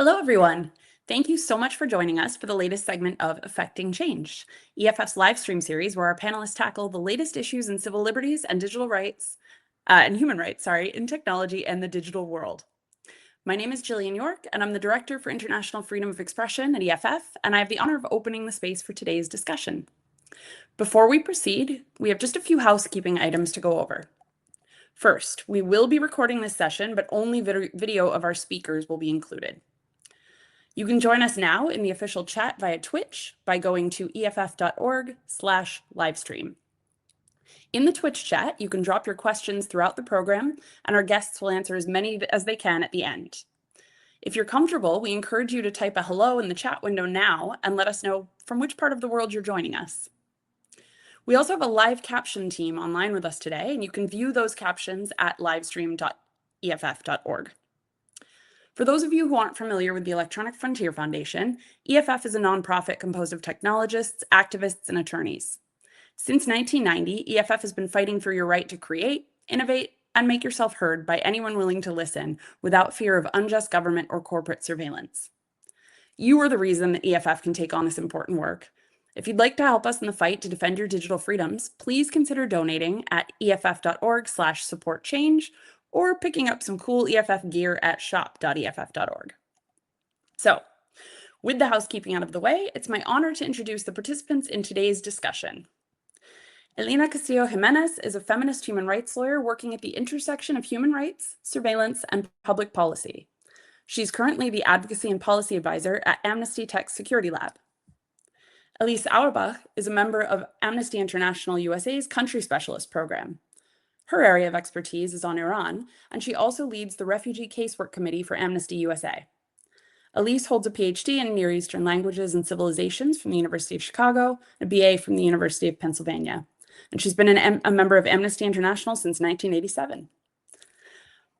Hello, everyone. Thank you so much for joining us for the latest segment of Affecting Change, EFF's live stream series where our panelists tackle the latest issues in civil liberties and digital rights, and human rights, in technology and the digital world. My name is Jillian York, and I'm the Director for International Freedom of Expression at EFF, and I have the honor of opening the space for today's discussion. Before we proceed, we have just a few housekeeping items to go over. First, we will be recording this session, but only video of our speakers will be included. You can join us now in the official chat via Twitch by going to eff.org/livestream. In the Twitch chat, you can drop your questions throughout the program, and our guests will answer as many as they can at the end. If you're comfortable, we encourage you to type a hello in the chat window now and let us know from which part of the world you're joining us. We also have a live caption team online with us today, and you can view those captions at livestream.eff.org. For those of you who aren't familiar with the Electronic Frontier Foundation, EFF is a nonprofit composed of technologists, activists, and attorneys. Since 1990, EFF has been fighting for your right to create, innovate, and make yourself heard by anyone willing to listen without fear of unjust government or corporate surveillance. You are the reason that EFF can take on this important work. If you'd like to help us in the fight to defend your digital freedoms, please consider donating at eff.org/supportchange or picking up some cool EFF gear at shop.eff.org. So, with the housekeeping out of the way, it's my honor to introduce the participants in today's discussion. Elena Castillo Jimenez is a feminist human rights lawyer working at the intersection of human rights, surveillance, and public policy. She's currently the Advocacy and Policy Advisor at Amnesty Tech Security Lab. Elise Auerbach is a member of Amnesty International USA's Country Specialist Program. Her area of expertise is on Iran, and she also leads the Refugee Casework Committee for Amnesty USA. Elise holds a PhD in Near Eastern Languages and Civilizations from the University of Chicago, a BA from the University of Pennsylvania, and she's been a member of Amnesty International since 1987.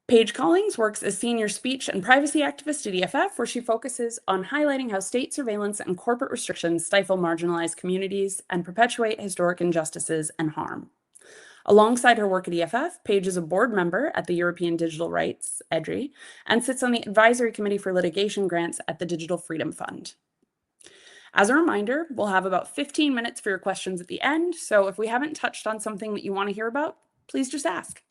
Paige Collings works as senior speech and privacy activist at EFF, where she focuses on highlighting how state surveillance and corporate restrictions stifle marginalized communities and perpetuate historic injustices and harm. Alongside her work at EFF, Paige is a board member at the European Digital Rights, EDRI, and sits on the Advisory Committee for Litigation Grants at the Digital Freedom Fund. As a reminder, we'll have about 15 minutes for your questions at the end, so if we haven't touched on something that you want to hear about, please just ask.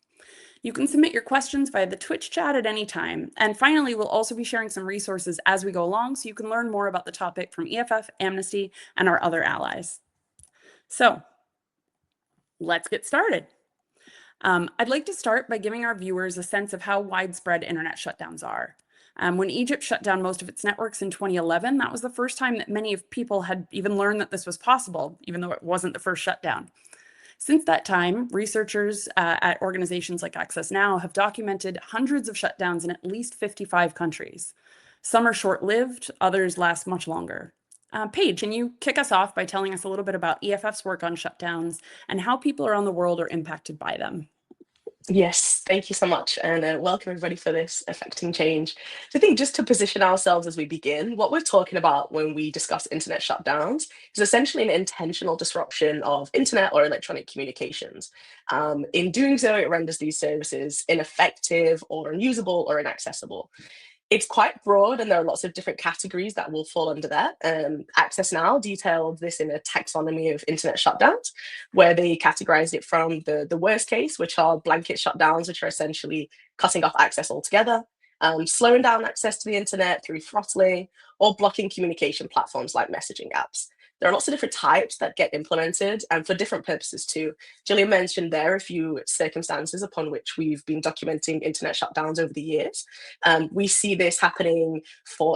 You can submit your questions via the Twitch chat at any time. And finally, we'll also be sharing some resources as we go along so you can learn more about the topic from EFF, Amnesty, and our other allies. So, let's get started. I'd like to start by giving our viewers a sense of how widespread internet shutdowns are. When Egypt shut down most of its networks in 2011, that was the first time that many of people had even learned that this was possible, even though it wasn't the first shutdown. Since that time, researchers at organizations like Access Now have documented hundreds of shutdowns in at least 55 countries. Some are short-lived, others last much longer. Paige, can you kick us off by telling us a little bit about EFF's work on shutdowns and how people around the world are impacted by them? Yes, thank you so much, and welcome everybody for this Affecting Change. So I think just to position ourselves as we begin, what we're talking about when we discuss internet shutdowns is essentially an intentional disruption of internet or electronic communications. In doing so, it renders these services ineffective or unusable or inaccessible. It's quite broad, and there are lots of different categories that will fall under that. Access Now detailed this in a taxonomy of internet shutdowns, where they categorized it from the worst case, which are blanket shutdowns, which are essentially cutting off access altogether, slowing down access to the internet through throttling, or blocking communication platforms like messaging apps. There are lots of different types that get implemented and for different purposes too. Gillian mentioned there a few circumstances upon which we've been documenting internet shutdowns over the years. We see this happening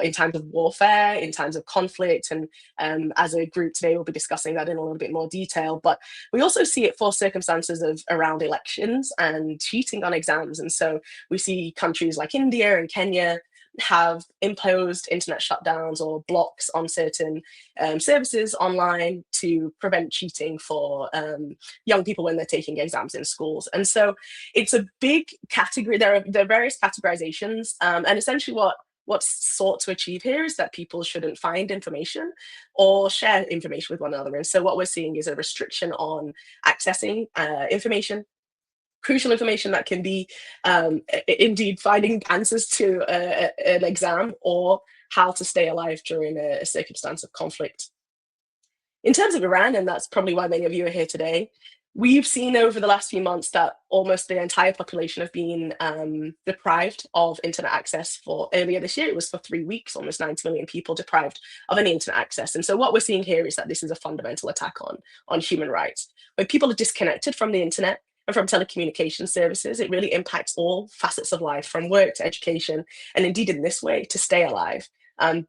in times of warfare, in times of conflict, and as a group today, we'll be discussing that in a little bit more detail. But we also see it for circumstances of around elections and cheating on exams. And so we see countries like India and Kenya have imposed internet shutdowns or blocks on certain services online to prevent cheating for young people when they're taking exams in schools. And so it's a big category. There are various categorizations, and essentially what's sought to achieve here is that people shouldn't find information or share information with one another. And so what we're seeing is a restriction on accessing information, crucial information that can be indeed finding answers to an exam, or how to stay alive during a circumstance of conflict. In terms of Iran, and that's probably why many of you are here today, we've seen over the last few months that almost the entire population have been deprived of internet access. For earlier this year, it was for 3 weeks, almost 90 million people deprived of any internet access. And so what we're seeing here is that this is a fundamental attack on human rights. When people are disconnected from the internet and from telecommunication services, it really impacts all facets of life, from work to education, and indeed in this way, to stay alive.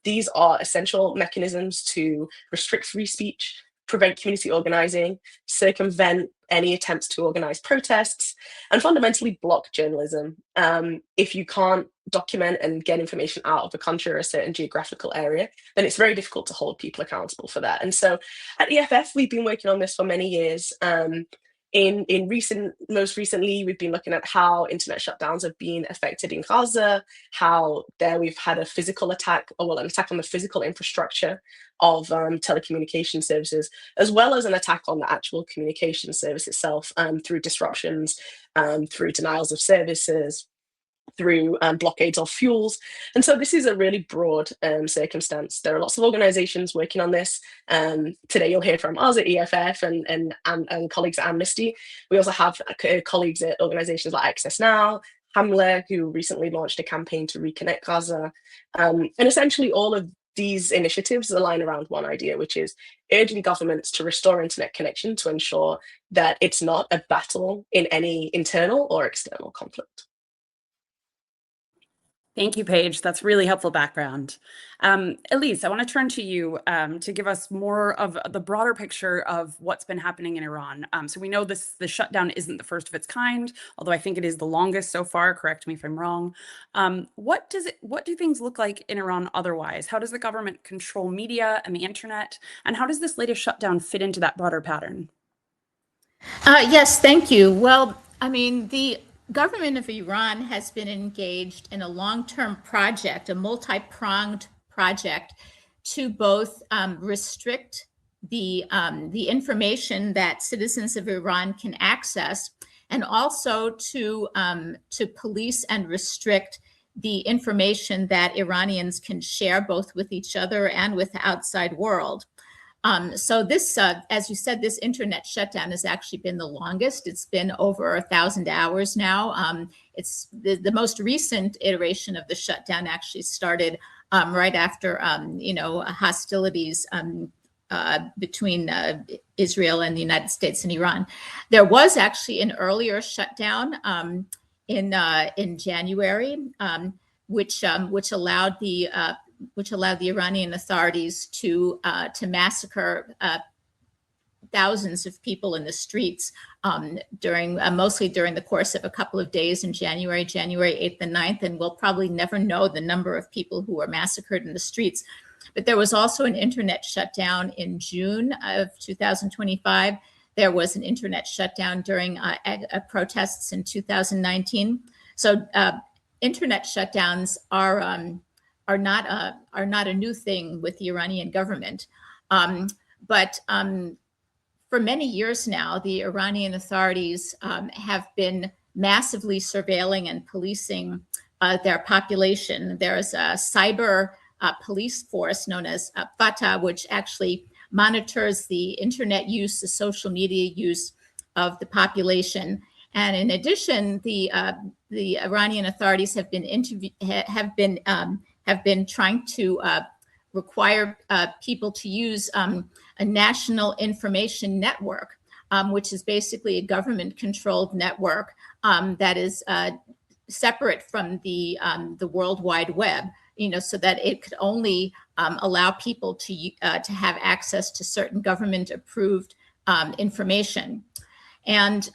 These are essential mechanisms to restrict free speech, prevent community organizing, circumvent any attempts to organize protests, and fundamentally block journalism. If you can't document and get information out of a country or a certain geographical area, then it's very difficult to hold people accountable for that. And so at EFF, we've been working on this for many years. Most recently, we've been looking at how internet shutdowns have been affected in Gaza, how there we've had a physical attack, or well, an attack on the physical infrastructure of telecommunication services, as well as an attack on the actual communication service itself, through disruptions, through denials of services, through blockades of fuels. And so this is a really broad circumstance. There are lots of organizations working on this. Today you'll hear from us at EFF and colleagues at Amnesty. We also have colleagues at organizations like Access Now, Hamlet, who recently launched a campaign to reconnect Gaza. And essentially all of these initiatives align around one idea, which is urging governments to restore internet connection to ensure that it's not a battle in any internal or external conflict. Thank you, Paige. That's really helpful background. Elise, I want to turn to you to give us more of the broader picture of what's been happening in Iran. So we know the shutdown isn't the first of its kind, although I think it is the longest so far. Correct me if I'm wrong. What do things look like in Iran otherwise? How does the government control media and the internet? And how does this latest shutdown fit into that broader pattern? Yes, thank you. Well, I mean, the government of Iran has been engaged in a long-term project, a multi-pronged project, to both restrict the information that citizens of Iran can access, and also to police and restrict the information that Iranians can share both with each other and with the outside world. So this, as you said, this internet shutdown has actually been the longest. It's been over 1,000 hours now. It's the most recent iteration of the shutdown actually started right after, hostilities between Israel and the United States and Iran. There was actually an earlier shutdown in January, which allowed the Iranian authorities to massacre thousands of people in the streets mostly during the course of a couple of days in January 8th and 9th, and we'll probably never know the number of people who were massacred in the streets. But there was also an internet shutdown in June of 2025. There was an internet shutdown during protests in 2019. So internet shutdowns are not a new thing with the Iranian government. But for many years now, the Iranian authorities have been massively surveilling and policing their population. There is a cyber police force known as Fatah, which actually monitors the internet use, the social media use of the population. And in addition, the Iranian authorities have been trying to require people to use a national information network, which is basically a government-controlled network that is separate from the World Wide Web, so that it could only allow people to have access to certain government-approved information. And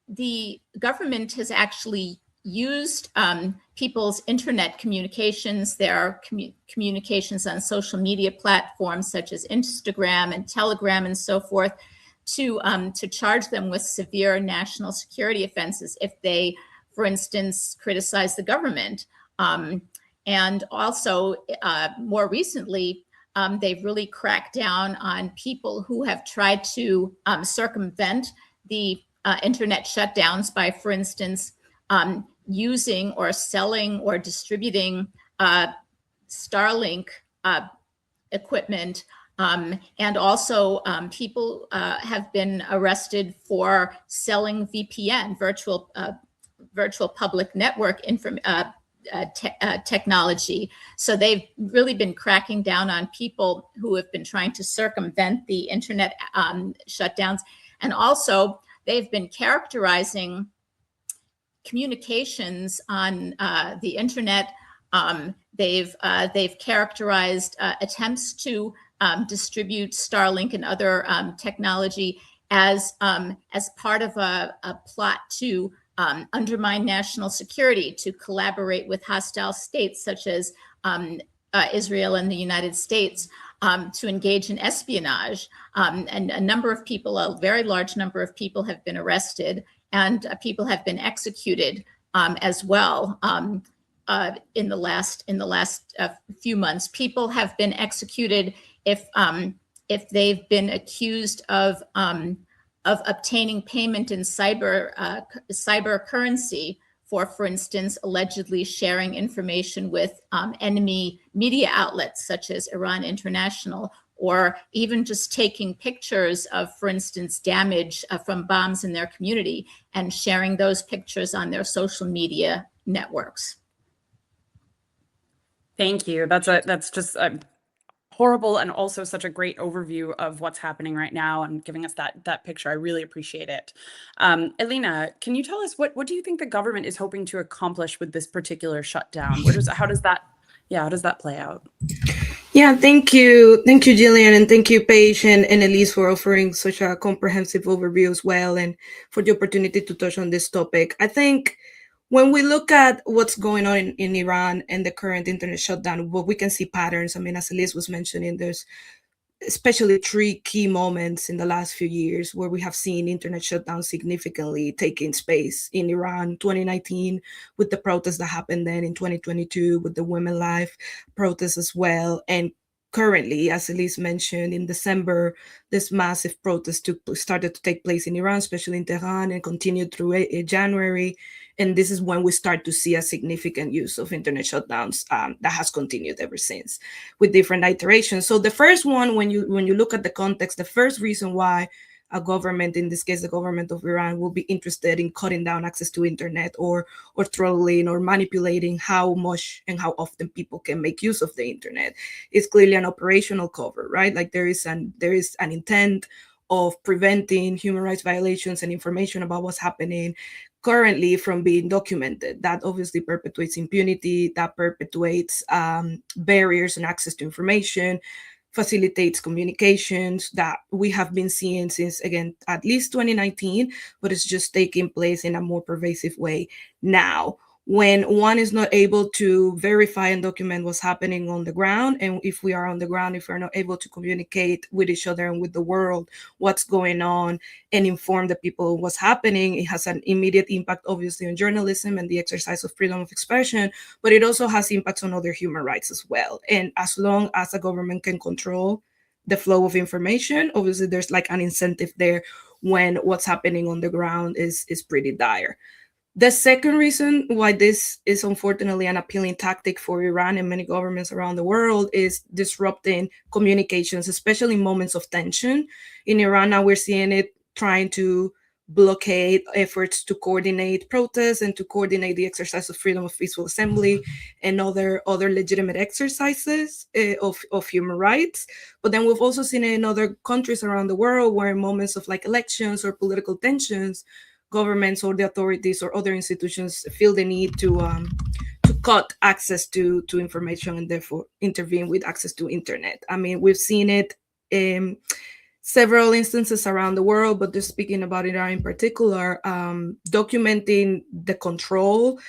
the government has actually used people's internet communications, their communications on social media platforms such as Instagram and Telegram and so forth, to charge them with severe national security offenses if they, for instance, criticize the government. And also, more recently, they've really cracked down on people who have tried to circumvent the internet shutdowns by, for instance, using or selling or distributing Starlink equipment. And also people have been arrested for selling VPN, virtual public network technology. So they've really been cracking down on people who have been trying to circumvent the internet shutdowns. And also they've been characterizing communications on the internet. They've characterized attempts to distribute Starlink and other technology as part of a plot to undermine national security, to collaborate with hostile states such as Israel and the United States, to engage in espionage. And a number of people, a very large number of people have been arrested, and people have been executed as well. In the last few months, people have been executed if they've been accused of obtaining payment in cyber currency, for instance, allegedly sharing information with enemy media outlets such as Iran International, or even just taking pictures of, for instance, damage from bombs in their community and sharing those pictures on their social media networks. Thank you. That's just a horrible and also such a great overview of what's happening right now and giving us that picture. I really appreciate it. Elena, can you tell us what do you think the government is hoping to accomplish with this particular shutdown? How does that play out? Yeah, thank you, Jillian, and thank you, Paige and Elise, for offering such a comprehensive overview as well, and for the opportunity to touch on this topic. I think when we look at what's going on in Iran and the current internet shutdown, what we can see patterns. I mean, as Elise was mentioning, there's especially 3 key moments in the last few years where we have seen internet shutdown significantly taking space in Iran. 2019 with the protests that happened then, in 2022 with the Women Life protests as well, and currently, as Elise mentioned, in December, this massive protest started to take place in Iran, especially in Tehran, and continued through January. And this is when we start to see a significant use of internet shutdowns that has continued ever since, with different iterations. So the first one, when you look at the context, the first reason why a government, in this case the government of Iran, will be interested in cutting down access to internet or throttling or manipulating how much and how often people can make use of the internet, is clearly an operational cover, right? Like there is an intent of preventing human rights violations and information about what's happening currently from being documented. That obviously perpetuates impunity, that perpetuates barriers and access to information, facilitates communications that we have been seeing since, again, at least 2019, but it's just taking place in a more pervasive way now. When one is not able to verify and document what's happening on the ground, and if we are on the ground, if we're not able to communicate with each other and with the world what's going on and inform the people what's happening, it has an immediate impact, obviously, on journalism and the exercise of freedom of expression, but it also has impacts on other human rights as well. And as long as a government can control the flow of information, obviously there's like an incentive there when what's happening on the ground is pretty dire. The second reason why this is unfortunately an appealing tactic for Iran and many governments around the world is disrupting communications, especially in moments of tension. In Iran now, we're seeing it trying to blockade efforts to coordinate protests and to coordinate the exercise of freedom of peaceful assembly and other legitimate exercises of human rights. But then we've also seen it in other countries around the world where in moments of like elections or political tensions, governments or the authorities or other institutions feel the need to cut access to information and therefore intervene with access to internet. I mean, we've seen it in several instances around the world, but just speaking about Iran in particular, documenting the control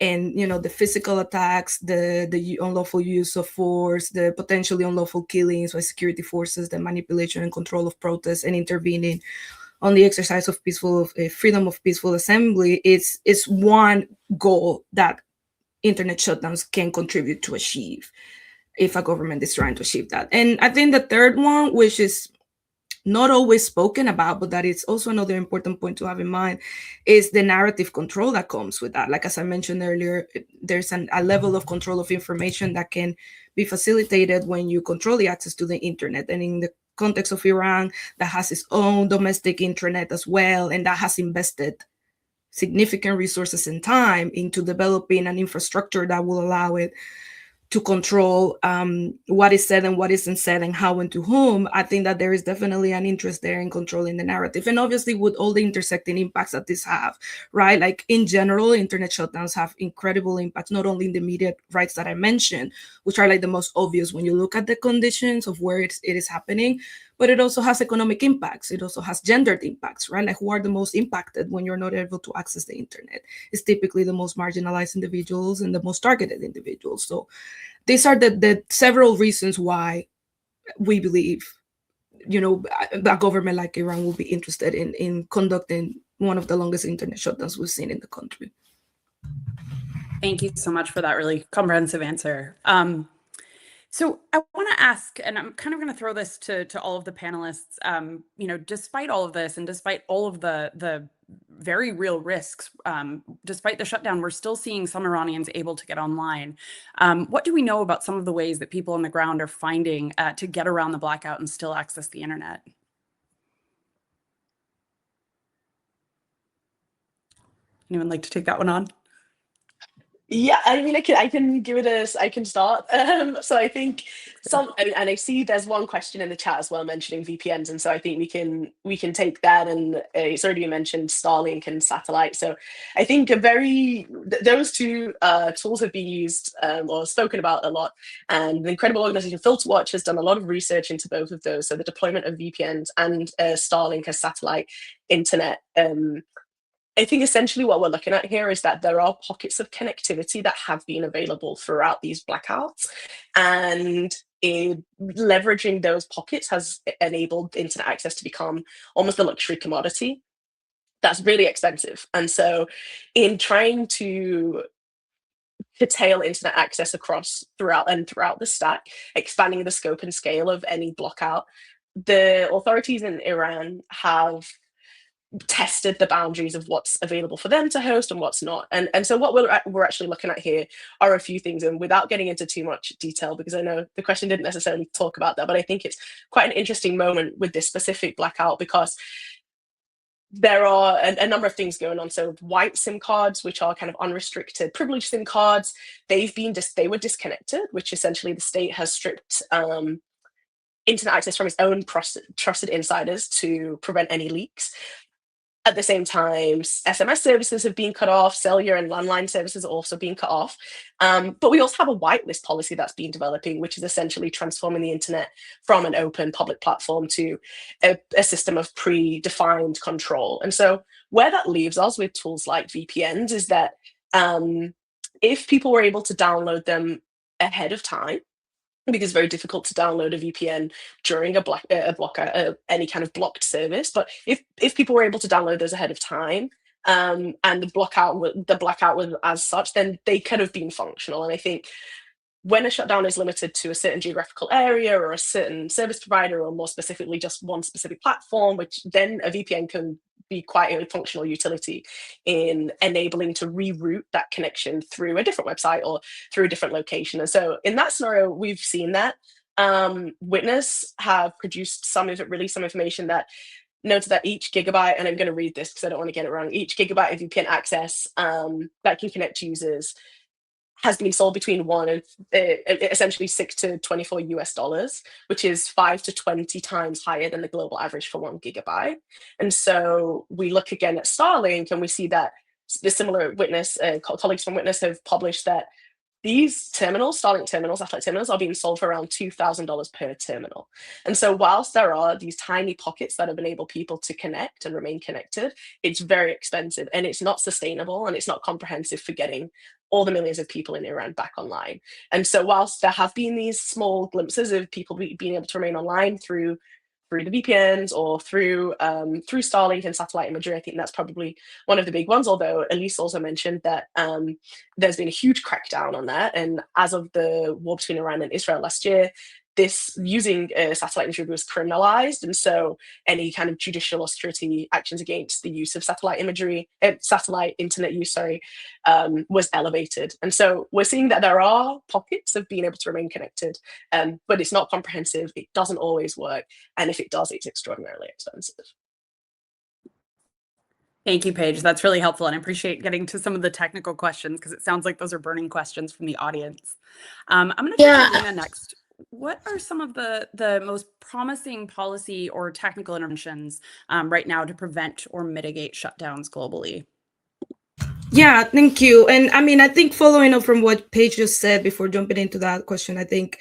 and, you know, the physical attacks, the unlawful use of force, the potentially unlawful killings by security forces, the manipulation and control of protests, and intervening on the exercise of freedom of peaceful assembly is one goal that internet shutdowns can contribute to achieve if a government is trying to achieve that. And I think the third one, which is not always spoken about, but that is also another important point to have in mind, is the narrative control that comes with that. Like, as I mentioned earlier, there's a level of control of information that can be facilitated when you control the access to the internet. And in the context of Iran, that has its own domestic intranet as well, and that has invested significant resources and time into developing an infrastructure that will allow it to control what is said and what isn't said and how and to whom. I think that there is definitely an interest there in controlling the narrative. And obviously with all the intersecting impacts that this have, right? Like in general, internet shutdowns have incredible impacts, not only in the immediate rights that I mentioned, which are like the most obvious when you look at the conditions of where it is happening, but it also has economic impacts. It also has gendered impacts, right? Like who are the most impacted when you're not able to access the internet? It's typically the most marginalized individuals and the most targeted individuals. So these are the several reasons why we believe, a government like Iran will be interested in conducting one of the longest internet shutdowns we've seen in the country. Thank you so much for that really comprehensive answer. So I want to ask, and I'm kind of going to throw this to all of the panelists, despite all of this and despite all of the very real risks, despite the shutdown, we're still seeing some Iranians able to get online. What do we know about some of the ways that people on the ground are finding to get around the blackout and still access the internet? Anyone like to take that one on? Yeah, I mean, I can give it I can start. So I think and I see there's one question in the chat as well mentioning VPNs, and so I think we can take that. And it's already mentioned Starlink and satellite. So I think those two tools have been used or spoken about a lot. And the incredible organization Filter Watch has done a lot of research into both of those. So the deployment of VPNs and Starlink as satellite internet. I think essentially what we're looking at here is that there are pockets of connectivity that have been available throughout these blackouts, and leveraging those pockets has enabled internet access to become almost a luxury commodity that's really expensive. And so in trying to curtail internet access throughout the stack, expanding the scope and scale of any blockout, the authorities in Iran have tested the boundaries of what's available for them to host and what's not. And so what we're actually looking at here are a few things, and without getting into too much detail, because I know the question didn't necessarily talk about that, but I think it's quite an interesting moment with this specific blackout because there are a number of things going on. So white SIM cards, which are kind of unrestricted privileged SIM cards, they were disconnected, which essentially the state has stripped internet access from its own trusted insiders to prevent any leaks. At the same time, SMS services have been cut off, cellular and landline services are also being cut off. But we also have a whitelist policy that's been developing, which is essentially transforming the internet from an open public platform to a system of predefined control. And so where that leaves us with tools like VPNs is that if people were able to download them ahead of time, because it's very difficult to download a VPN during any kind of blocked service. But if people were able to download those ahead of time, and the blackout was as such, then they could have been functional. And I think when a shutdown is limited to a certain geographical area or a certain service provider, or more specifically just one specific platform, which then a VPN can be quite a functional utility in enabling to reroute that connection through a different website or through a different location. And so in that scenario, we've seen that. Witness have released some information that noted that each gigabyte, and I'm going to read this because I don't want to get it wrong, each gigabyte of VPN access that can connect users has been sold between essentially $6 to $24, which is 5 to 20 times higher than the global average for 1 gigabyte. And so we look again at Starlink and we see that the similar colleagues from Witness have published that these terminals, Starlink terminals, satellite terminals, are being sold for around $2,000 per terminal. And so whilst there are these tiny pockets that have enabled people to connect and remain connected, it's very expensive and it's not sustainable and it's not comprehensive for getting all the millions of people in Iran back online. And so whilst there have been these small glimpses of people being able to remain online through the VPNs or through Starlink and satellite imagery, I think that's probably one of the big ones, although Elise also mentioned that there's been a huge crackdown on that. And as of the war between Iran and Israel last year, this using satellite imagery was criminalized, and so any kind of judicial or security actions against the use of satellite imagery, satellite internet use, was elevated. And so we're seeing that there are pockets of being able to remain connected, but it's not comprehensive. It doesn't always work, and if it does, it's extraordinarily expensive. Thank you, Paige. That's really helpful, and I appreciate getting to some of the technical questions because it sounds like those are burning questions from the audience. I'm going to turn to Lena next. What are some of the most promising policy or technical interventions right now to prevent or mitigate shutdowns globally? Yeah, thank you. And I mean, I think following up from what Paige just said before jumping into that question, I think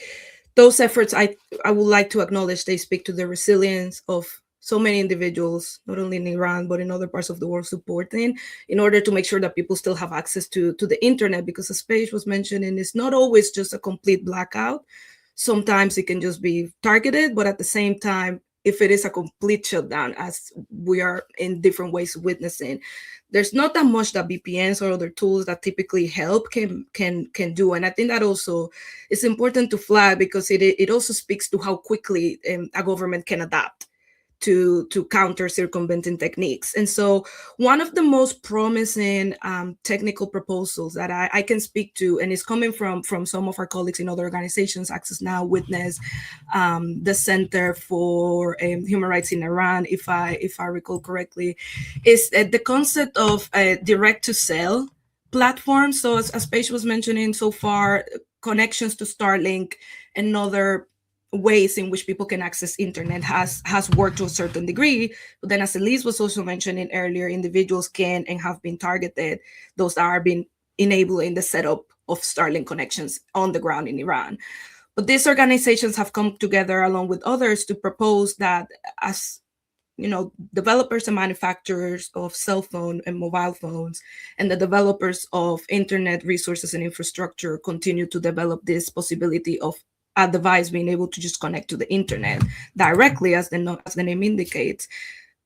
those efforts, I would like to acknowledge, they speak to the resilience of so many individuals, not only in Iran, but in other parts of the world, supporting in order to make sure that people still have access to the internet, because as Paige was mentioning, it's not always just a complete blackout. Sometimes it can just be targeted, but at the same time, if it is a complete shutdown, as we are in different ways witnessing, there's not that much that VPNs or other tools that typically help can do. And I think that also is important to flag, because it also speaks to how quickly a government can adapt to counter circumventing techniques. And so one of the most promising technical proposals that I can speak to, and is coming from some of our colleagues in other organizations, Access Now, Witness, the Center for Human Rights in Iran, if I recall correctly, is the concept of a direct-to-cell platform. So as Paige was mentioning so far, connections to Starlink and other ways in which people can access internet has worked to a certain degree. But then, as Elise was also mentioning earlier, individuals can and have been targeted, those that are being enabling the setup of Starlink connections on the ground in Iran. But these organizations have come together along with others to propose that, as developers and manufacturers of cell phone and mobile phones and the developers of internet resources and infrastructure continue to develop this possibility of a device being able to just connect to the internet directly, as the name indicates,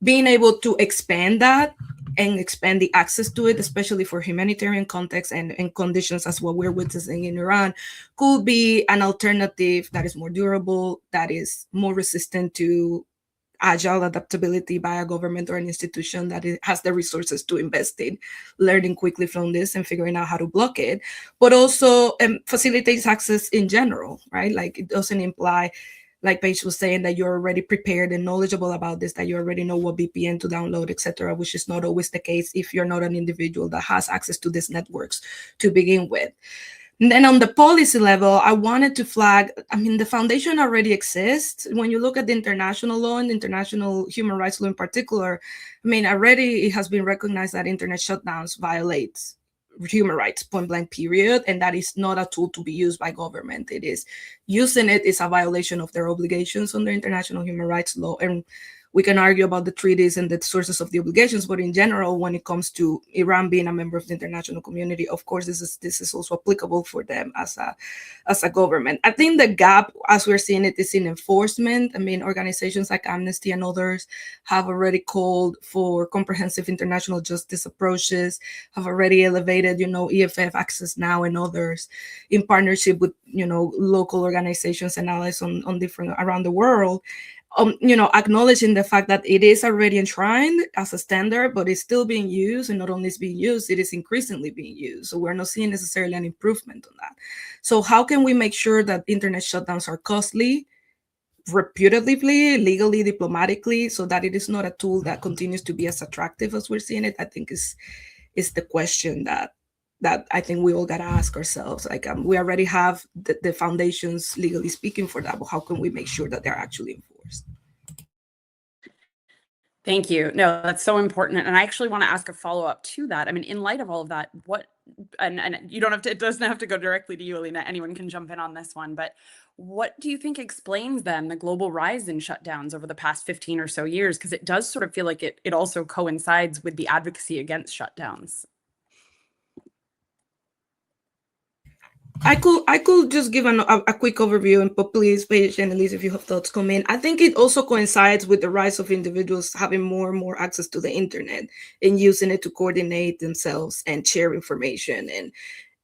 being able to expand that and expand the access to it, especially for humanitarian context and conditions as what we're witnessing in Iran, could be an alternative that is more durable, that is more resistant to agile adaptability by a government or an institution that has the resources to invest in learning quickly from this and figuring out how to block it, but also facilitates access in general, right? Like, it doesn't imply, like Paige was saying, that you're already prepared and knowledgeable about this, that you already know what VPN to download, etc., which is not always the case if you're not an individual that has access to these networks to begin with. And then on the policy level, I wanted to flag, the foundation already exists. When you look at the international law and international human rights law in particular, already it has been recognized that internet shutdowns violate human rights, point blank, period. And that is not a tool to be used by government. It is using it is a violation of their obligations under international human rights law. And we can argue about the treaties and the sources of the obligations, but in general, when it comes to Iran being a member of the international community, of course, this is also applicable for them as a government. I think the gap, as we're seeing it, is in enforcement. Organizations like Amnesty and others have already called for comprehensive international justice approaches, have already elevated, EFF, Access Now, and others in partnership with, local organizations and allies on different around the world. Acknowledging the fact that it is already enshrined as a standard, but it's still being used, and not only is being used, it is increasingly being used. So we're not seeing necessarily an improvement on that. So how can we make sure that internet shutdowns are costly, reputatively, legally, diplomatically, so that it is not a tool that continues to be as attractive as we're seeing it? I think is the question that I think we all got to ask ourselves. We already have the foundations, legally speaking, for that, but how can we make sure that they're actually enforced? Thank you. No, that's so important. And I actually want to ask a follow-up to that. In light of all of that, and you don't have to, it doesn't have to go directly to you, Alina, anyone can jump in on this one, but what do you think explains then the global rise in shutdowns over the past 15 or so years? Because it does sort of feel like it also coincides with the advocacy against shutdowns. I could just give a quick overview, and please, Paige and Elise, if you have thoughts, come in. I think it also coincides with the rise of individuals having more and more access to the internet and using it to coordinate themselves and share information,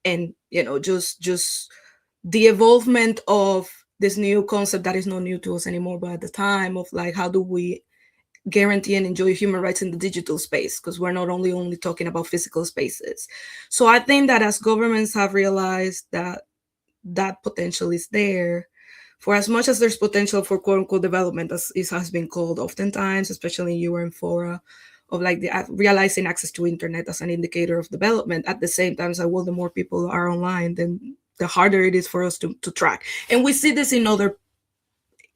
and just the evolvement of this new concept that is not new to us anymore, but at the time of like, how do we guarantee and enjoy human rights in the digital space? Because we're not only talking about physical spaces. So I think that as governments have realized that that potential is there, for as much as there's potential for quote unquote development, as it has been called oftentimes, especially in UN fora, of like the realizing access to internet as an indicator of development, at the same time, as well, the more people are online, then the harder it is for us to track. And we see this in other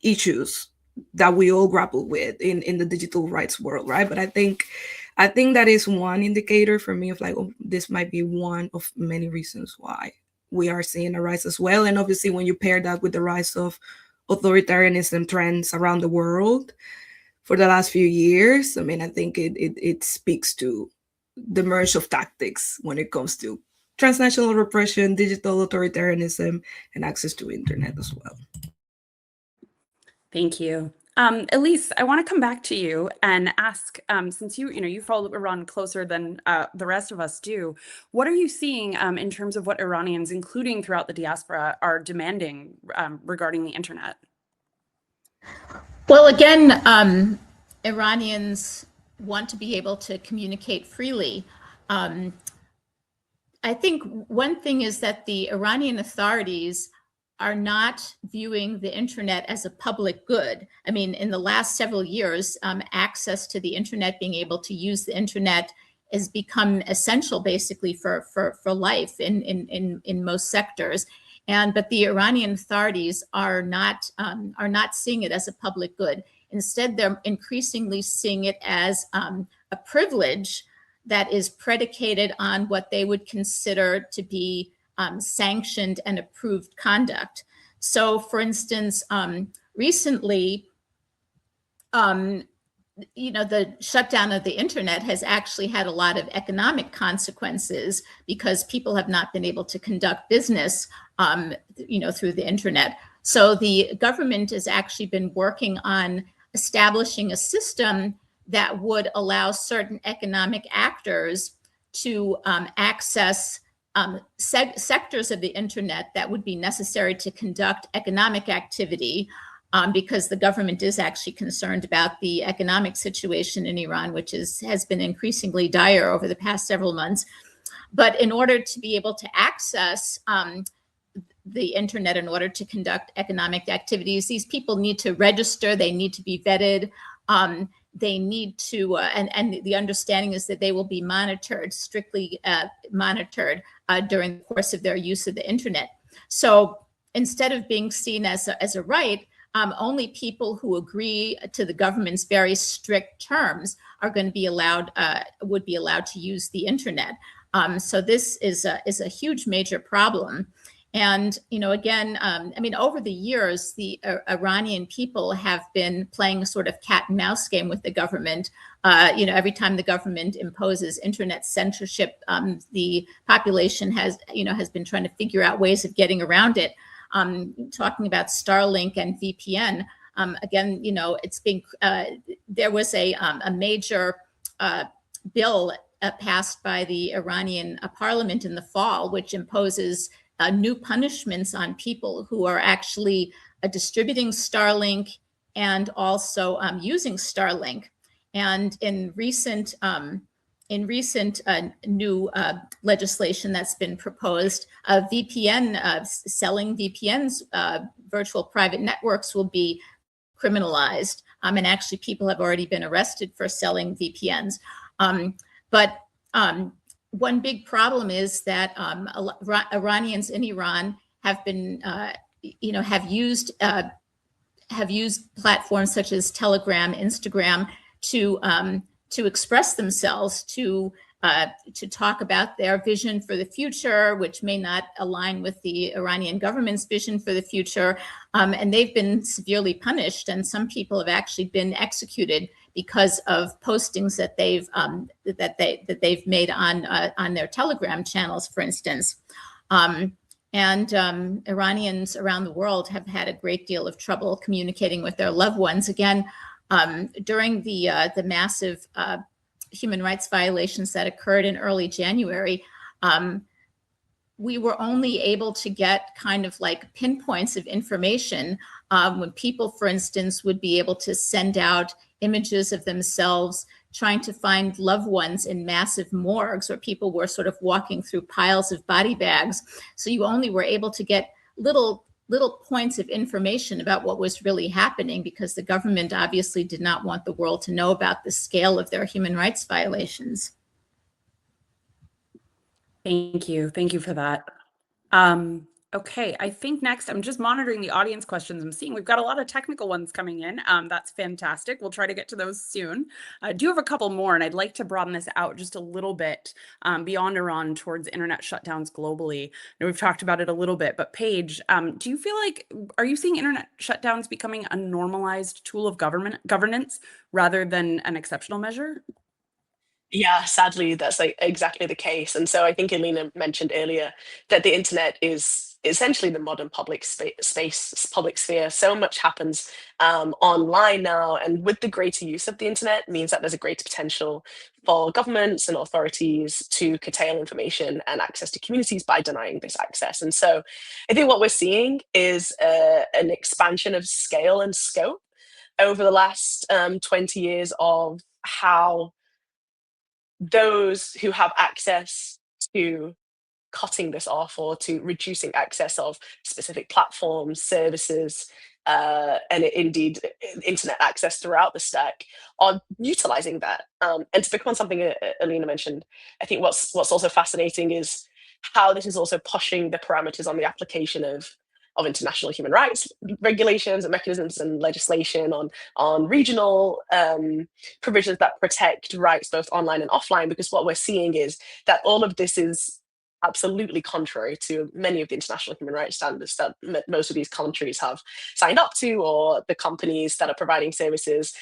issues that we all grapple with in the digital rights world, right? But I think that is one indicator for me of like, oh, this might be one of many reasons why we are seeing a rise as well. And obviously, when you pair that with the rise of authoritarianism trends around the world for the last few years, I mean, I think it speaks to the merge of tactics when it comes to transnational repression, digital authoritarianism, and access to internet as well. Thank you. Elise, I want to come back to you and ask, since you follow Iran closer than the rest of us do, what are you seeing in terms of what Iranians, including throughout the diaspora, are demanding regarding the internet? Well, again, Iranians want to be able to communicate freely. I think one thing is that the Iranian authorities are not viewing the internet as a public good. I mean, in the last several years, access to the internet, being able to use the internet, has become essential, basically, for life in most sectors. But the Iranian authorities are not seeing it as a public good. Instead, they're increasingly seeing it as a privilege that is predicated on what they would consider to be sanctioned and approved conduct. So, for instance, recently, the shutdown of the internet has actually had a lot of economic consequences because people have not been able to conduct business, through the internet. So the government has actually been working on establishing a system that would allow certain economic actors to access sectors of the internet that would be necessary to conduct economic activity, because the government is actually concerned about the economic situation in Iran, which has been increasingly dire over the past several months. But in order to be able to access the internet, in order to conduct economic activities, these people need to register, they need to be vetted, they need to, and the understanding is that they will be monitored, strictly monitored during the course of their use of the internet. So instead of being seen as a right, only people who agree to the government's very strict terms are going to be allowed, would be allowed to use the internet. So this is a huge major problem. And, again, over the years, the Iranian people have been playing a sort of cat and mouse game with the government. Every time the government imposes internet censorship, the population has been trying to figure out ways of getting around it. Talking about Starlink and VPN, again, it's being, there was a major bill passed by the Iranian parliament in the fall, which imposes new punishments on people who are actually distributing Starlink and also using Starlink. And in recent new legislation that's been proposed, selling VPNs, virtual private networks, will be criminalized. And actually, people have already been arrested for selling VPNs. But one big problem is that Iranians in Iran have been, have used platforms such as Telegram, Instagram to express themselves, to talk about their vision for the future, which may not align with the Iranian government's vision for the future, and they've been severely punished. And some people have actually been executed because of postings that they've made on their Telegram channels, for instance. Iranians around the world have had a great deal of trouble communicating with their loved ones. Again, during the massive human rights violations that occurred in early January, we were only able to get kind of like pinpoints of information when people, for instance, would be able to send out images of themselves trying to find loved ones in massive morgues, where people were sort of walking through piles of body bags. So you only were able to get little points of information about what was really happening, because the government obviously did not want the world to know about the scale of their human rights violations. Thank you. Thank you for that. Okay, I think next, I'm just monitoring the audience questions. I'm seeing we've got a lot of technical ones coming in. That's fantastic. We'll try to get to those soon. I do have a couple more, and I'd like to broaden this out just a little bit beyond Iran towards internet shutdowns globally. I know we've talked about it a little bit, but Paige, do you feel like, are you seeing internet shutdowns becoming a normalized tool of governance rather than an exceptional measure? Yeah, sadly, that's like exactly the case. And so I think Alina mentioned earlier that the internet is essentially the modern public public sphere. So much happens online now, and with the greater use of the internet means that there's a greater potential for governments and authorities to curtail information and access to communities by denying this access. And so I think what we're seeing is an expansion of scale and scope over the last 20 years of how those who have access to cutting this off or to reducing access of specific platforms, services, and indeed internet access throughout the stack are utilizing that. And to become something Alina mentioned, I think what's also fascinating is how this is also pushing the parameters on the application of international human rights regulations and mechanisms and legislation on regional provisions that protect rights both online and offline, because what we're seeing is that all of this is absolutely contrary to many of the international human rights standards that most of these countries have signed up to, or the companies that are providing services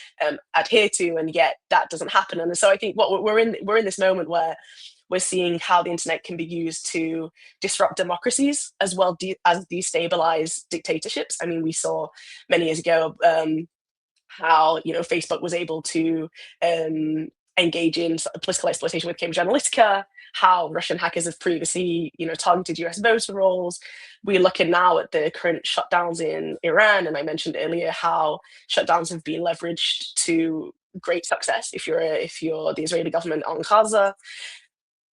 adhere to, and yet that doesn't happen. And so I think what we're in this moment where we're seeing how the internet can be used to disrupt democracies as well as destabilize dictatorships. I mean, we saw many years ago how Facebook was able to engage in political exploitation with Cambridge Analytica, how Russian hackers have previously targeted US voter rolls. We're looking now at the current shutdowns in Iran, and I mentioned earlier how shutdowns have been leveraged to great success if you're the Israeli government on Gaza.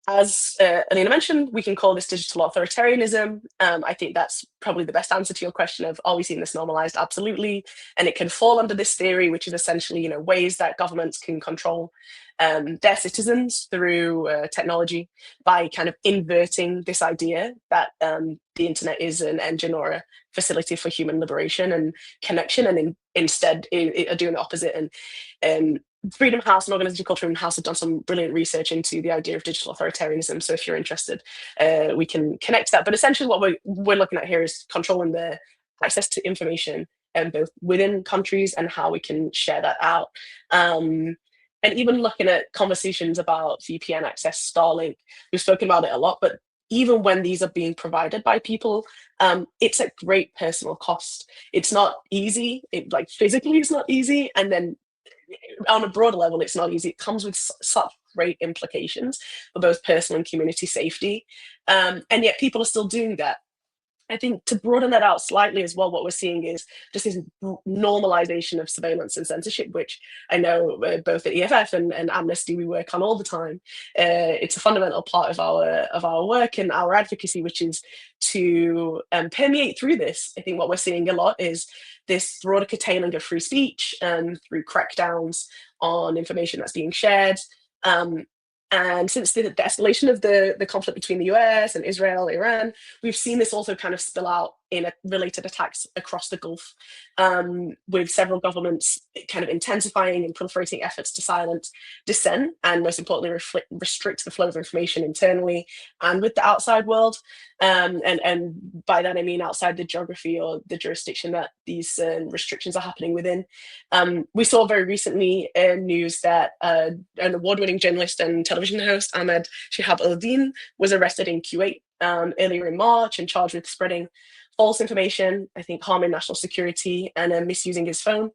As Alina mentioned, we can call this digital authoritarianism. I think that's probably the best answer to your question of, are we seeing this normalized? Absolutely. And it can fall under this theory, which is essentially ways that governments can control their citizens through technology by kind of inverting this idea that the internet is an engine or a facility for human liberation and connection, and instead are doing the opposite. And Freedom House and Organization called Freedom House have done some brilliant research into the idea of digital authoritarianism. So if you're interested, we can connect to that. But essentially what we're looking at here is controlling the access to information, both within countries and how we can share that out. And even looking at conversations about VPN access, Starlink, we've spoken about it a lot, but even when these are being provided by people, it's at great personal cost. It's not easy, physically it's not easy, and then on a broader level, it's not easy. It comes with such great implications for both personal and community safety. And yet people are still doing that. I think to broaden that out slightly as well, what we're seeing is just this normalization of surveillance and censorship, which I know both at EFF and Amnesty we work on all the time. It's a fundamental part of our work and our advocacy, which is to permeate through this. I think what we're seeing a lot is this broader curtailing of free speech through crackdowns on information that's being shared. And since the escalation of the conflict between the US and Israel, Iran, we've seen this also kind of spill out in related attacks across the Gulf, with several governments kind of intensifying and proliferating efforts to silence dissent and, most importantly, restrict the flow of information internally and with the outside world. And by that I mean outside the geography or the jurisdiction that these restrictions are happening within. We saw very recently news that an award-winning journalist and television host, Ahmed Shihab al-Din, was arrested in Kuwait earlier in March and charged with spreading false information, I think harming national security, and misusing his phone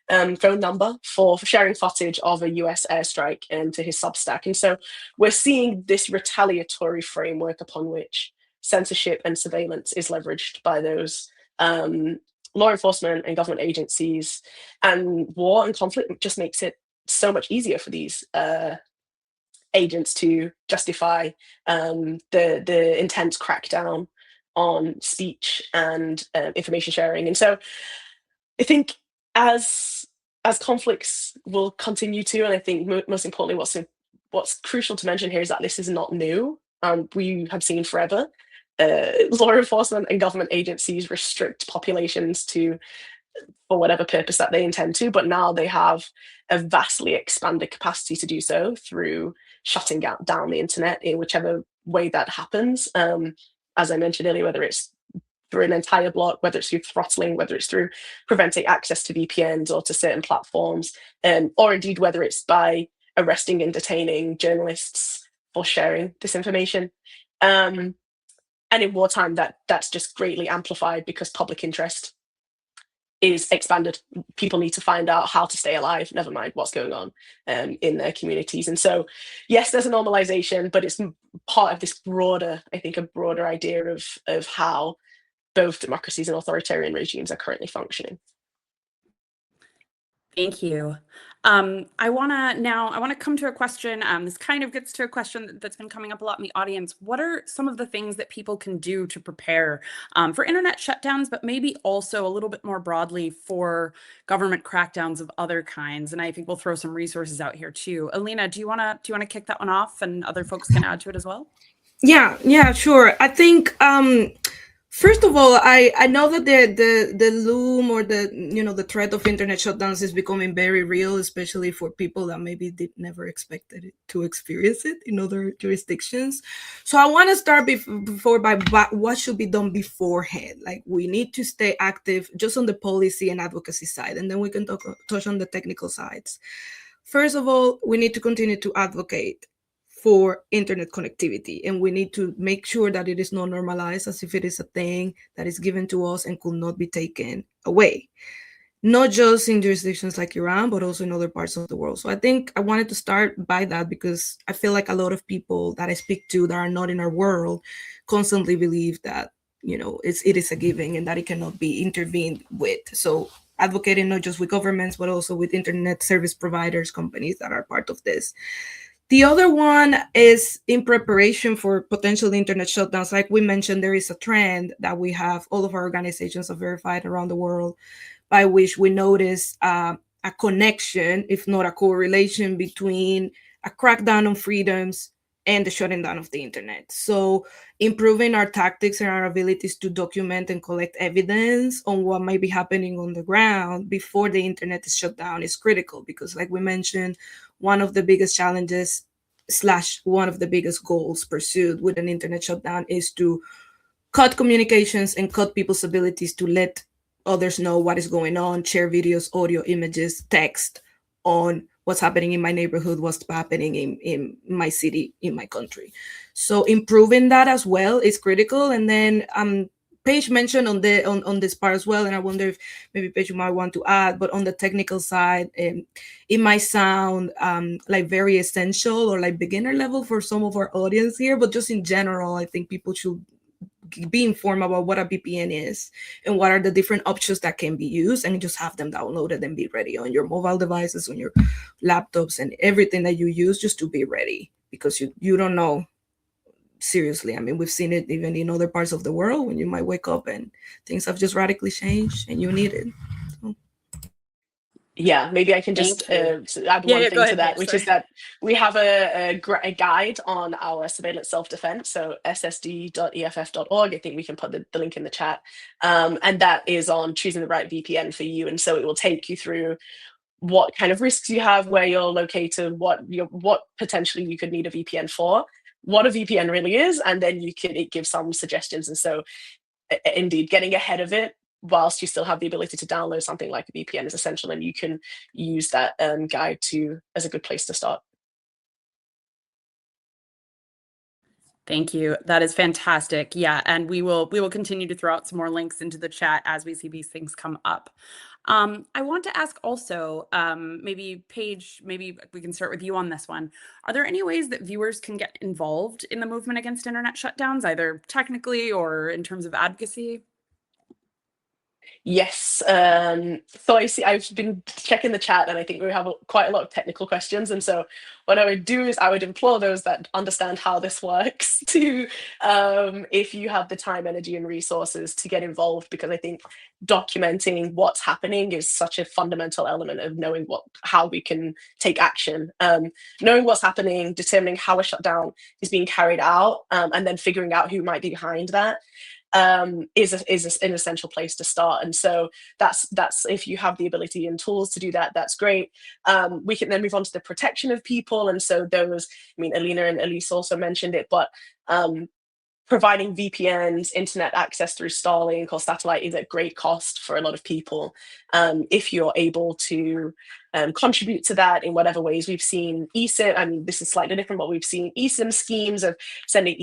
number for sharing footage of a US airstrike into his Substack. And so we're seeing this retaliatory framework upon which censorship and surveillance is leveraged by those law enforcement and government agencies. And war and conflict just makes it so much easier for these agents to justify the intense crackdown on speech and information sharing. And so I think as conflicts will continue to, and I think most importantly, what's crucial to mention here is that this is not new. We have seen forever law enforcement and government agencies restrict populations to for whatever purpose that they intend to, but now they have a vastly expanded capacity to do so through shutting down the internet in whichever way that happens. As I mentioned earlier, whether it's through an entire block, whether it's through throttling, whether it's through preventing access to VPNs or to certain platforms, or indeed whether it's by arresting and detaining journalists for sharing disinformation. And in wartime, that's just greatly amplified because public interest is expanded. People need to find out how to stay alive, never mind what's going on in their communities. And so, yes, there's a normalization, but it's part of this broader, I think, a broader idea of how both democracies and authoritarian regimes are currently functioning. Thank you. I want to come to a question. This kind of gets to a question that's been coming up a lot in the audience. What are some of the things that people can do to prepare for internet shutdowns, but maybe also a little bit more broadly for government crackdowns of other kinds? And I think we'll throw some resources out here too. Alina, do you want to kick that one off, and other folks can add to it as well? Yeah, sure. I think first of all, I know that the loom or the threat of internet shutdowns is becoming very real, especially for people that maybe never expected it to experience it in other jurisdictions. So I want to start by what should be done beforehand. Like, we need to stay active just on the policy and advocacy side, and then we can touch on the technical sides. First of all, we need to continue to advocate for internet connectivity, and we need to make sure that it is not normalized as if it is a thing that is given to us and could not be taken away, not just in jurisdictions like Iran, but also in other parts of the world. So I think I wanted to start by that, because I feel like a lot of people that I speak to that are not in our world constantly believe that it is a given and that it cannot be intervened with. So advocating not just with governments, but also with internet service providers, companies that are part of this. The other one is in preparation for potential internet shutdowns. Like we mentioned, there is a trend that we have, all of our organizations are verified around the world, by which we notice a connection, if not a correlation, between a crackdown on freedoms and the shutting down of the internet. So improving our tactics and our abilities to document and collect evidence on what might be happening on the ground before the internet is shut down is critical, because like we mentioned, one of the biggest challenges / one of the biggest goals pursued with an internet shutdown is to cut communications and cut people's abilities to let others know what is going on, share videos, audio, images, text on what's happening in my neighborhood, what's happening in my city, in my country. So improving that as well is critical. And then Paige mentioned on this part as well, and I wonder if maybe Paige might want to add, but on the technical side, it might sound like very essential or like beginner level for some of our audience here, but just in general, I think people should be informed about what a VPN is and what are the different options that can be used, and just have them downloaded and be ready on your mobile devices, on your laptops, and everything that you use, just to be ready, because you don't know. Seriously, I mean, we've seen it even in other parts of the world when you might wake up and things have just radically changed and you need it. So. Yeah, maybe I can just add one thing to that, which is that we have a guide on our surveillance self-defense, so ssd.eff.org. I think we can put the link in the chat. And that is on choosing the right VPN for you. And so it will take you through what kind of risks you have, where you're located, what potentially you could need a VPN for, what a VPN really is, and then it gives some suggestions. And so indeed, getting ahead of it whilst you still have the ability to download something like a VPN is essential, and you can use that guide as a good place to start. Thank you. That is fantastic. Yeah, and we will continue to throw out some more links into the chat as we see these things come up. I want to ask also, maybe Paige, maybe we can start with you on this one. Are there any ways that viewers can get involved in the movement against internet shutdowns, either technically or in terms of advocacy? Yes. So I've been checking the chat, and I think we have quite a lot of technical questions. And so what I would do is I would implore those that understand how this works to, if you have the time, energy, and resources, to get involved, because I think documenting what's happening is such a fundamental element of knowing how we can take action. Knowing what's happening, determining how a shutdown is being carried out, and then figuring out who might be behind that. Is an essential place to start. And so that's if you have the ability and tools to do that, that's great. We can then move on to the protection of people. And so those, I mean, Alina and Elise also mentioned it, but providing VPNs, internet access through Starlink or satellite is at great cost for a lot of people. If you're able to contribute to that in whatever ways, we've seen eSIM. I mean, this is slightly different, but we've seen eSIM schemes of sending,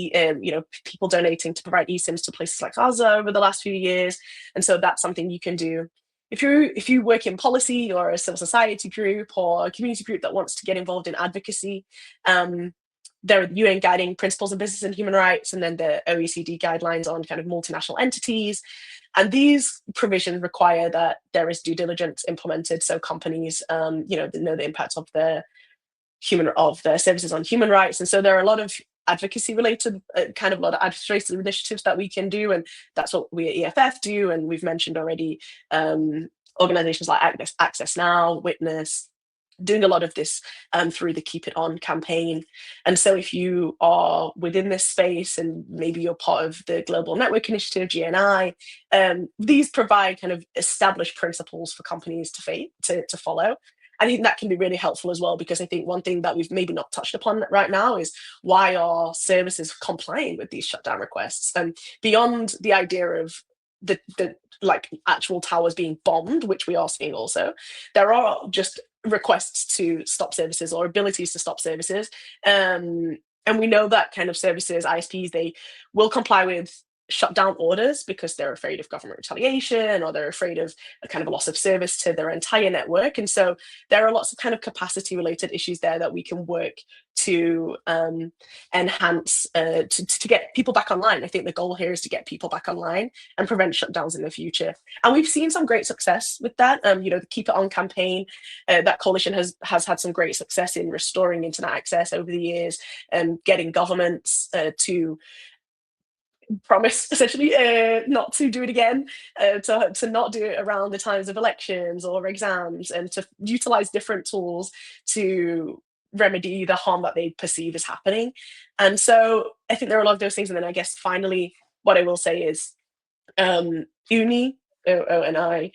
people donating to provide eSIMs to places like Gaza over the last few years. And so that's something you can do. If you work in policy or a civil society group or a community group that wants to get involved in advocacy, there are UN guiding principles of business and human rights, and then the OECD guidelines on kind of multinational entities. And these provisions require that there is due diligence implemented, so companies, know the impact of their services on human rights. And so there are a lot of advocacy related, a lot of administrative initiatives that we can do, and that's what we at EFF do. And we've mentioned already organizations like Access Now, Witness, doing a lot of this through the Keep It On campaign. And so if you are within this space, and maybe you're part of the Global Network Initiative, GNI, these provide kind of established principles for companies to follow. I think that can be really helpful as well, because I think one thing that we've maybe not touched upon right now is why are services complying with these shutdown requests? And beyond the idea of the actual towers being bombed, which we are seeing also, there are just requests to stop services or abilities to stop services. And we know that kind of services, ISPs, they will comply with shutdown orders because they're afraid of government retaliation, or they're afraid of a kind of a loss of service to their entire network. And so there are lots of kind of capacity related issues there that we can work to enhance, to get people back online. I think the goal here is to get people back online and prevent shutdowns in the future. And we've seen some great success with that. The Keep It On campaign, that coalition has had some great success in restoring internet access over the years, and getting governments to promise essentially not to do it again, to not do it around the times of elections or exams, and to utilize different tools to remedy the harm that they perceive is happening. And so I think there are a lot of those things. And then I guess finally what I will say is UNI, ONI,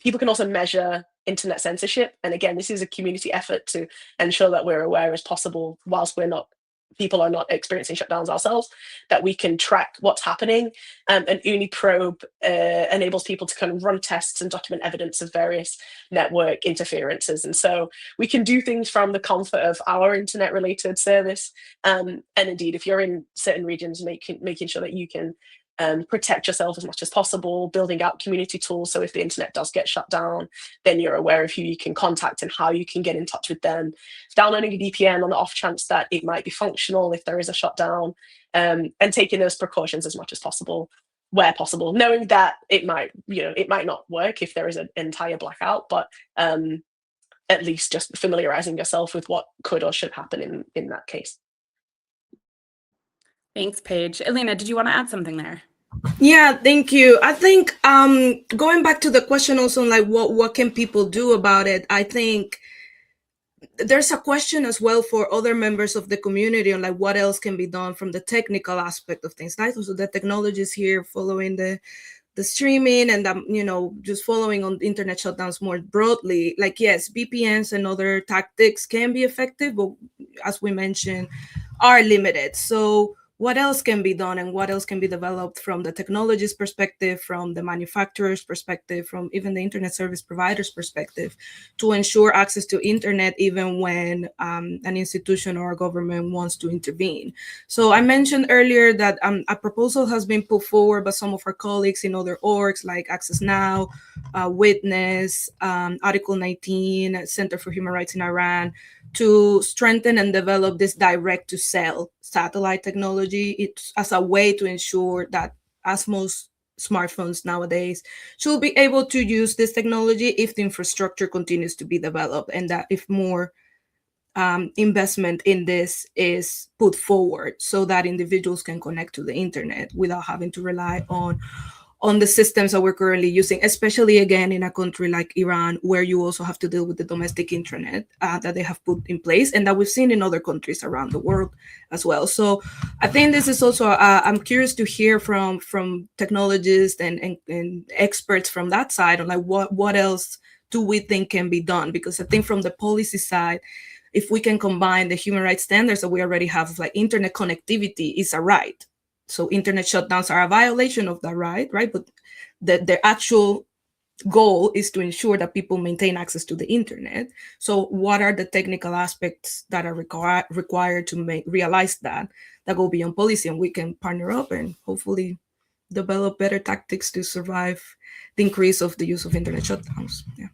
people can also measure internet censorship. And again, this is a community effort to ensure that we're aware as possible, whilst people are not experiencing shutdowns ourselves, that we can track what's happening. And UniProbe enables people to kind of run tests and document evidence of various network interferences. And so we can do things from the comfort of our internet related service. And indeed, if you're in certain regions, making sure that you can protect yourself as much as possible, building out community tools. So if the internet does get shut down, then you're aware of who you can contact and how you can get in touch with them. Downloading a VPN on the off chance that it might be functional if there is a shutdown, and taking those precautions as much as possible, where possible, knowing that it might not work if there is an entire blackout, but at least just familiarizing yourself with what could or should happen in that case. Thanks, Paige. Elena, did you want to add something there? Yeah, thank you. I think going back to the question also, like what can people do about it? I think there's a question as well for other members of the community on like what else can be done from the technical aspect of things. Like, so the technologies here following the streaming and just following on internet shutdowns more broadly. Like, yes, VPNs and other tactics can be effective, but as we mentioned, are limited. So what else can be done and what else can be developed from the technology's perspective, from the manufacturer's perspective, from even the internet service provider's perspective, to ensure access to internet even when an institution or a government wants to intervene. So I mentioned earlier that a proposal has been put forward by some of our colleagues in other orgs like Access Now, Witness, Article 19, Center for Human Rights in Iran, to strengthen and develop this direct-to-cell satellite technology. It's as a way to ensure that, as most smartphones nowadays, should be able to use this technology if the infrastructure continues to be developed, and that if more investment in this is put forward so that individuals can connect to the internet without having to rely on the systems that we're currently using, especially again in a country like Iran, where you also have to deal with the domestic intranet that they have put in place and that we've seen in other countries around the world as well. So I think this is also, I'm curious to hear from technologists and experts from that side on like what else do we think can be done? Because I think from the policy side, if we can combine the human rights standards that we already have, like internet connectivity is a right. So internet shutdowns are a violation of that right? But the actual goal is to ensure that people maintain access to the internet. So what are the technical aspects that are required to realize that go beyond policy, and we can partner up and hopefully develop better tactics to survive the increase of the use of internet shutdowns. Yeah.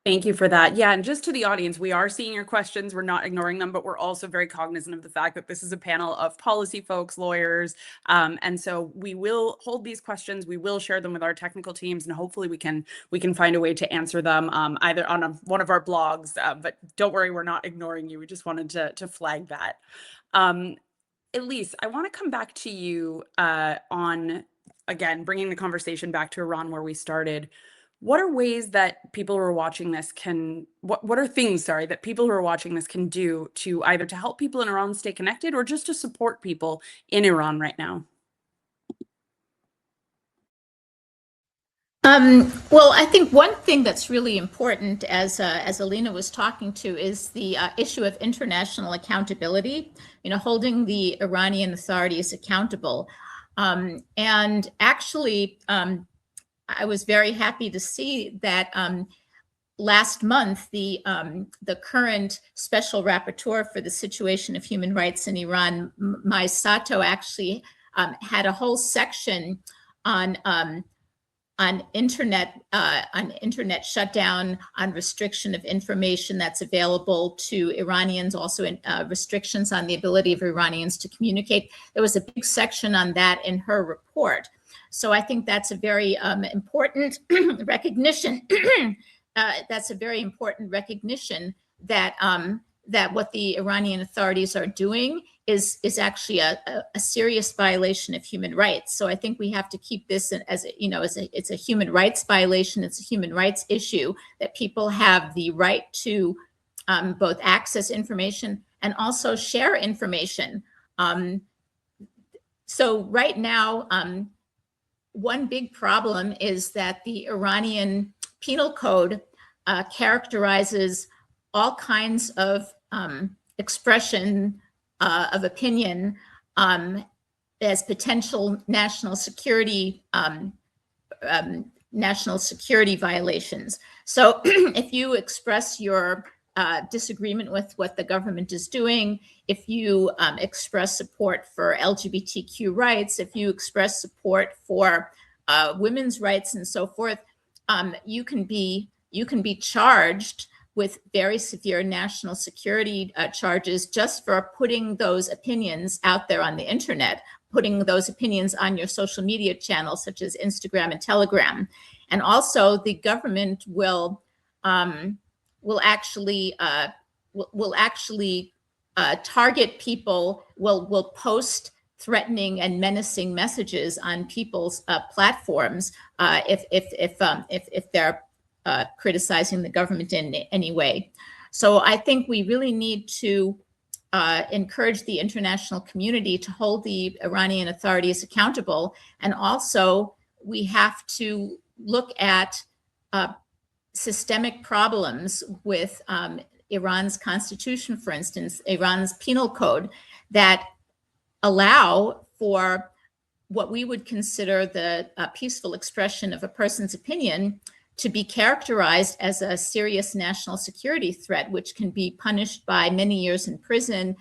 Thank you for that. Yeah, and just to the audience, we are seeing your questions. We're not ignoring them, but we're also very cognizant of the fact that this is a panel of policy folks, lawyers, and so we will hold these questions. We will share them with our technical teams, and hopefully we can find a way to answer them either on one of our blogs. But don't worry, we're not ignoring you. We just wanted to flag that. Elise, I want to come back to you on, again, bringing the conversation back to Iran where we started. What are ways that people who are watching this can, what are things, that people who are watching this can do to either to help people in Iran stay connected or just to support people in Iran right now? Well, I think one thing that's really important, as Alina was talking to, is the issue of international accountability, holding the Iranian authorities accountable. And actually, I was very happy to see that last month, the current special rapporteur for the situation of human rights in Iran, Mai Sato, actually had a whole section on internet shutdown, on restriction of information that's available to Iranians, also restrictions on the ability of Iranians to communicate. There was a big section on that in her report. So I think that's a very important recognition. That's a very important recognition that that what the Iranian authorities are doing is actually a serious violation of human rights. So I think we have to keep this as it's a human rights violation. It's a human rights issue that people have the right to both access information and also share information. So right now, one big problem is that the Iranian penal code characterizes all kinds of expression of opinion as potential national security violations. So if you express your disagreement with what the government is doing, if you express support for LGBTQ rights, if you express support for women's rights and so forth, you can be charged with very severe national security charges just for putting those opinions out there on the internet, putting those opinions on your social media channels such as Instagram and Telegram. And also the government will actually target people, will post threatening and menacing messages on people's platforms if they're criticizing the government in any way. So I think we really need to encourage the international community to hold the Iranian authorities accountable. And also we have to look at systemic problems with Iran's constitution, for instance, Iran's penal code, that allow for what we would consider the peaceful expression of a person's opinion to be characterized as a serious national security threat, which can be punished by many years in prison,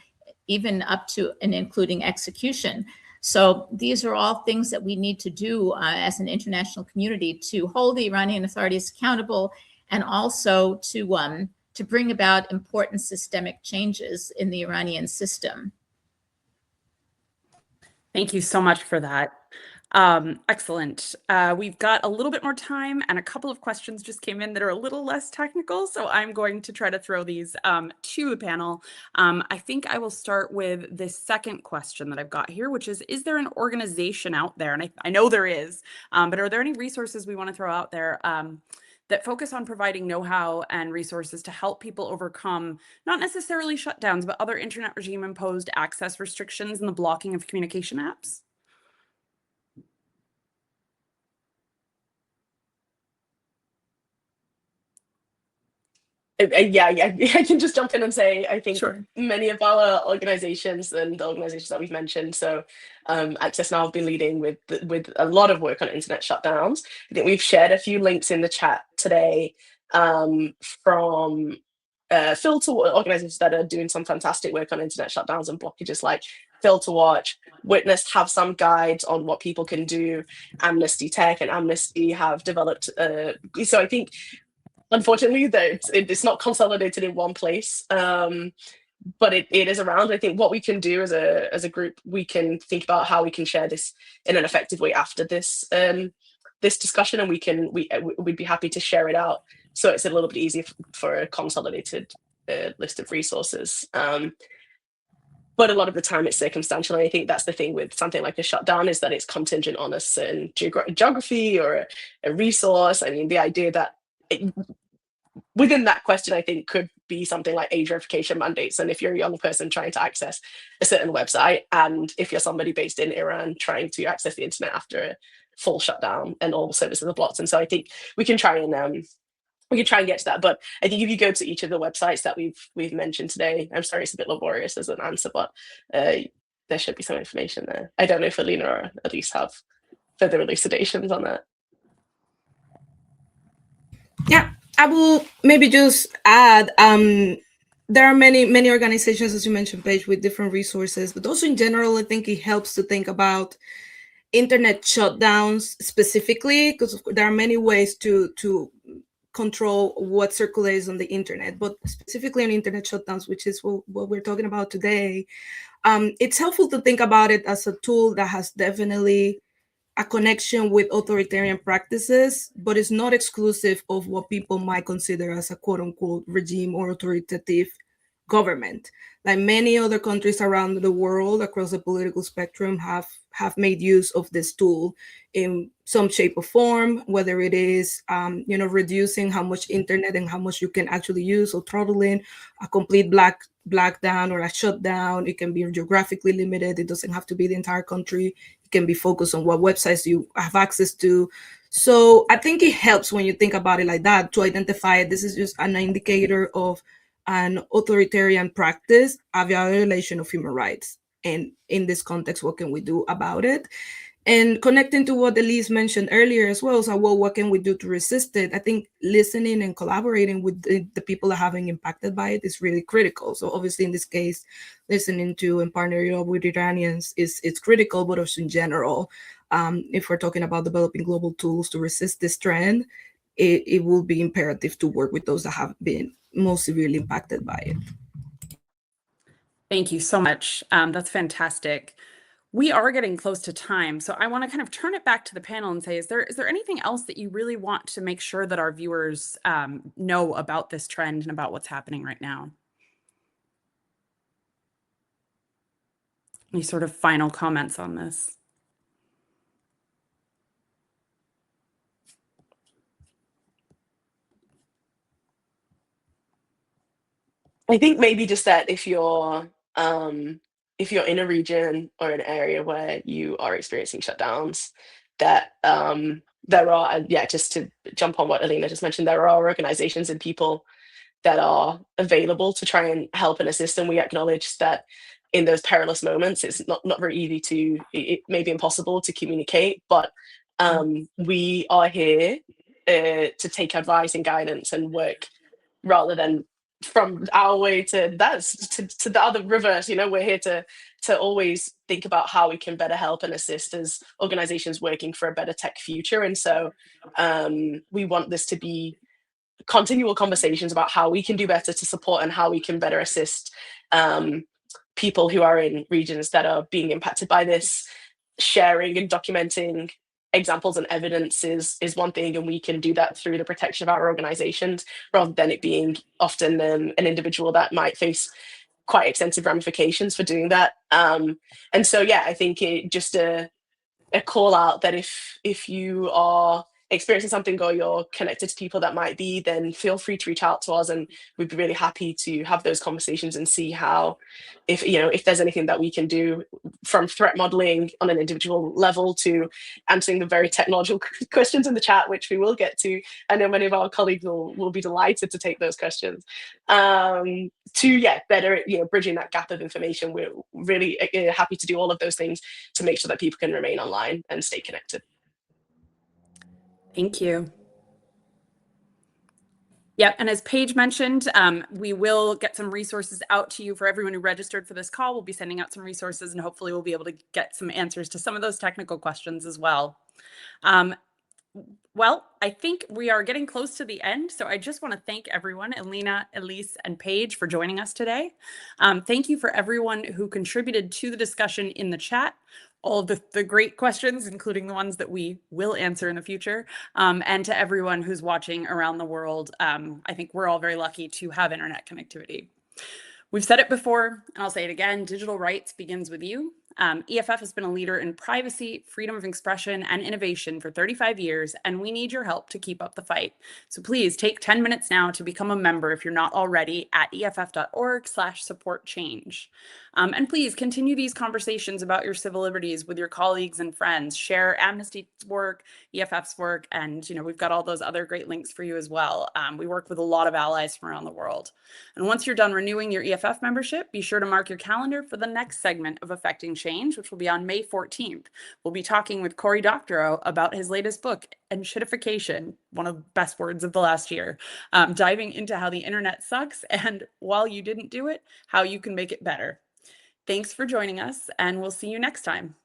even up to and including execution. So these are all things that we need to do as an international community to hold the Iranian authorities accountable, and also to bring about important systemic changes in the Iranian system. Thank you so much for that. Excellent. We've got a little bit more time, and a couple of questions just came in that are a little less technical, so I'm going to try to throw these to the panel. I think I will start with the second question that I've got here, which is there an organization out there, and I know there is, but are there any resources we want to throw out there that focus on providing know-how and resources to help people overcome not necessarily shutdowns, but other internet regime-imposed access restrictions and the blocking of communication apps? Yeah, I can just jump in and say I think Sure. many of our organizations and the organizations that we've mentioned, so Access Now have been leading with a lot of work on internet shutdowns. I think we've shared a few links in the chat today from filter organizations that are doing some fantastic work on internet shutdowns and blockages, like Filter Watch. Witness have some guides on what people can do. Amnesty Tech and Amnesty have developed. So I think, unfortunately, that it's not consolidated in one place, but it is around. I think what we can do as a group, we can think about how we can share this in an effective way after this this discussion, and we'd be happy to share it out so it's a little bit easier for a consolidated list of resources. But a lot of the time it's circumstantial, and I think that's the thing with something like a shutdown, is that it's contingent on a certain geography or a resource. I mean, the idea that within that question, I think, could be something like age verification mandates. And if you're a young person trying to access a certain website, and if you're somebody based in Iran trying to access the internet after a full shutdown and all the services are blocked. And so I think we can try and get to that. But I think if you go to each of the websites that we've mentioned today, I'm sorry it's a bit laborious as an answer, but there should be some information there. I don't know if Alina or Elise have further elucidations on that. Yeah, I will maybe just add, there are many organizations, as you mentioned, Paige, with different resources, but also in general, I think it helps to think about internet shutdowns specifically, because there are many ways to control what circulates on the internet, but specifically on internet shutdowns, which is what we're talking about today. It's helpful to think about it as a tool that has definitely a connection with authoritarian practices, but it's not exclusive of what people might consider as a quote unquote regime or authoritative government. Like many other countries around the world across the political spectrum have made use of this tool in some shape or form, whether it is reducing how much internet and how much you can actually use, or throttling a complete blackdown or a shutdown. It can be geographically limited. It doesn't have to be the entire country. It can be focused on what websites you have access to. So I think it helps when you think about it like that to identify it. This is just an indicator of an authoritarian practice, a violation of human rights. And in this context, what can we do about it? And connecting to what Elise mentioned earlier as well, so what can we do to resist it? I think listening and collaborating with the people that have been impacted by it is really critical. So obviously in this case, listening to and partnering up with Iranians is critical, but also in general, if we're talking about developing global tools to resist this trend, it will be imperative to work with those that have been most severely impacted by it. Thank you so much. That's fantastic. We are getting close to time, so I want to kind of turn it back to the panel and say, is there anything else that you really want to make sure that our viewers know about this trend and about what's happening right now? Any sort of final comments on this? I think maybe just that if you're in a region or an area where you are experiencing shutdowns, that there are, just to jump on what Alina just mentioned, there are organizations and people that are available to try and help and assist. And we acknowledge that in those perilous moments, it's not very easy to, it may be impossible to communicate, but we are here to take advice and guidance and work rather than from our way to the other reverse. We're here to always think about how we can better help and assist as organizations working for a better tech future. And so we want this to be continual conversations about how we can do better to support and how we can better assist people who are in regions that are being impacted by this. Sharing and documenting examples and evidence is one thing, and we can do that through the protection of our organizations rather than it being often an individual that might face quite extensive ramifications for doing that. And so, yeah, I think it just a call out that if you are experiencing something or you're connected to people that might be, then feel free to reach out to us, and we'd be really happy to have those conversations and see how, if there's anything that we can do, from threat modeling on an individual level to answering the very technological questions in the chat, which we will get to. I know many of our colleagues will be delighted to take those questions, to better bridging that gap of information. We're really happy to do all of those things to make sure that people can remain online and stay connected. Thank you. Yeah, and as Paige mentioned, we will get some resources out to you for everyone who registered for this call. We'll be sending out some resources, and hopefully we'll be able to get some answers to some of those technical questions as well. Well, I think we are getting close to the end, so I just want to thank everyone, Elena, Elise, and Paige, for joining us today. Thank you for everyone who contributed to the discussion in the chat, all of the great questions, including the ones that we will answer in the future, and to everyone who's watching around the world. I think we're all very lucky to have internet connectivity. We've said it before, and I'll say it again, digital rights begins with you. EFF has been a leader in privacy, freedom of expression, and innovation for 35 years, and we need your help to keep up the fight. So please take 10 minutes now to become a member if you're not already at EFF.org/support-change. And please continue these conversations about your civil liberties with your colleagues and friends. Share Amnesty's work, EFF's work, and we've got all those other great links for you as well. We work with a lot of allies from around the world. And once you're done renewing your EFF membership, be sure to mark your calendar for the next segment of Affecting Change, which will be on May 14th. We'll be talking with Cory Doctorow about his latest book, Shittification, one of the best words of the last year, diving into how the internet sucks and, while you didn't do it, how you can make it better. Thanks for joining us, and we'll see you next time.